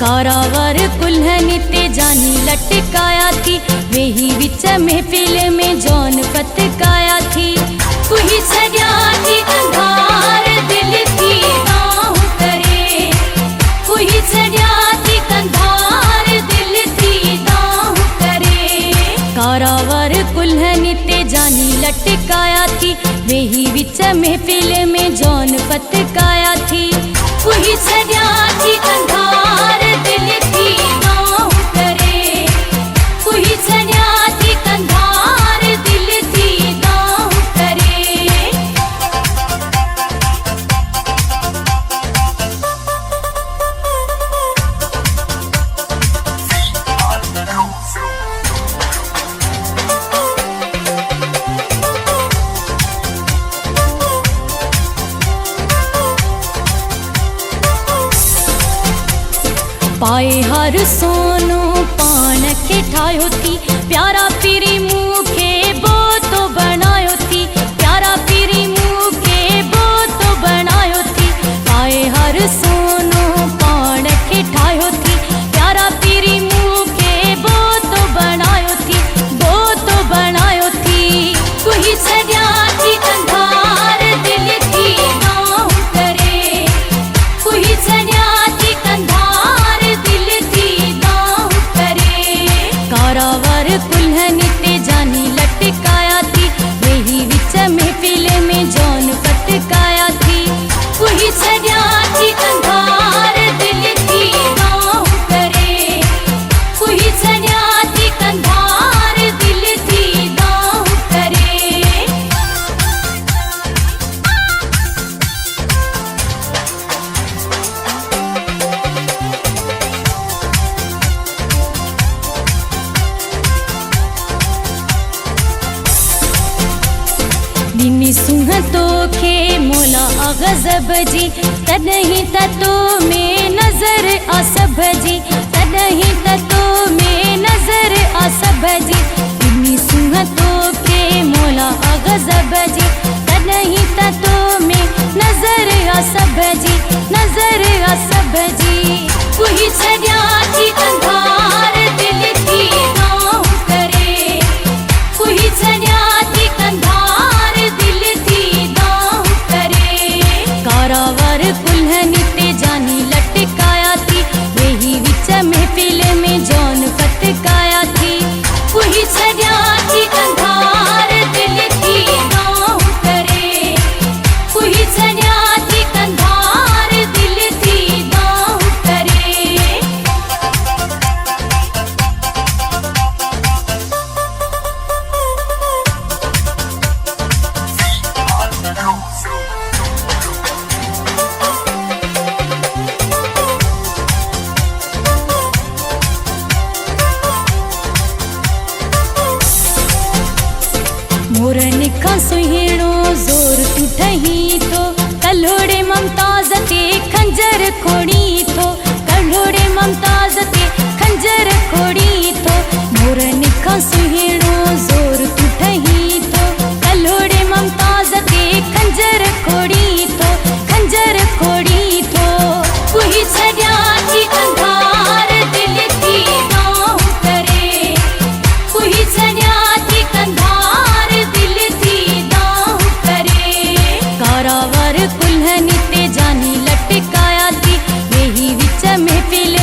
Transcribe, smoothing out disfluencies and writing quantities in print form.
कारावर कुल्हनी ते जानी लटकाया थी, वेही विच महफिल में जौन पतकाया थी। कुही छड्या थी कंधार दिल थी नाहु करे, कुही छड्या थी कंधार दिल थी नाहु करे। कारावर कुल्हनी ते जानी लटकाया थी, वेही विच महफिल में जौन पतकाया थी। कुही छड्या थी कंधार दिल थी नाहु करे, कुही छड्या थी कंधार दिल थी नाहु करे। पाए हर सोनो पान के ठायो थी, प्यारा पीरी मुखे बो तो बनायो थी, प्यारा पीरी मुखे बो तो बनायो थी। पाए हर सोनो पान के ठायो थी, प्यारा पीरी मुखे बो तो बनायो थी, बो तो बनायो थी। कुही छड्या थी कंधार दिल थी नाहु करे, कुही छड्या थी कंधार दिल थी नाहु करे। कारावर कुल्हनी ते जानी लटकाया थी, वेही विच महफिल में जौन पतकाया थी। कुही छड्या थी कंधार दिल थी नाहु करे, कुही छड्या थी कंधार दिल थी नाहु करे। दिनी सुहतो खे मोला अगजब जी, तदहीं ततो में नजर असब जी, तदहीं ततो में नजर असब जी। दिनी सुहतो खे मोला अगजब जी, तदहीं ततो में नजर असब जी, नजर असब जी। कुही छड्या थी कंधार दिल थी नाहु करे, कुही छड्या थी कंधार दिल थी नाहु करे। कारावर कुल्हनी ते जानी लटकाया थी, वेही विच महफिल में जौन पतकाया थी। कुही छड्या थी कंधार दिल थी नाहु करे, कुही छड्या थी कंधार दिल थी नाहु करे। मोरन का सुहिणो जोर टूटही तो, कल्होड़े ममताज ते खंजर खोड़ी थो, कल्होड़े ममताज ते खंजर खोड़ी थो। मोरन का सुहिणो जोर टूटही तो, कल्होड़े ममताज ते खंजर खोड़ी थो, खंजर खोड़ी थो। कुही छड्या थी कंधार दिल थी नाहु करे, कुही छड्या थी कंधार दिल थी नाहु करे। कारावर कुल्हनी ते जानी लटकाया थी, वेही विच महफिल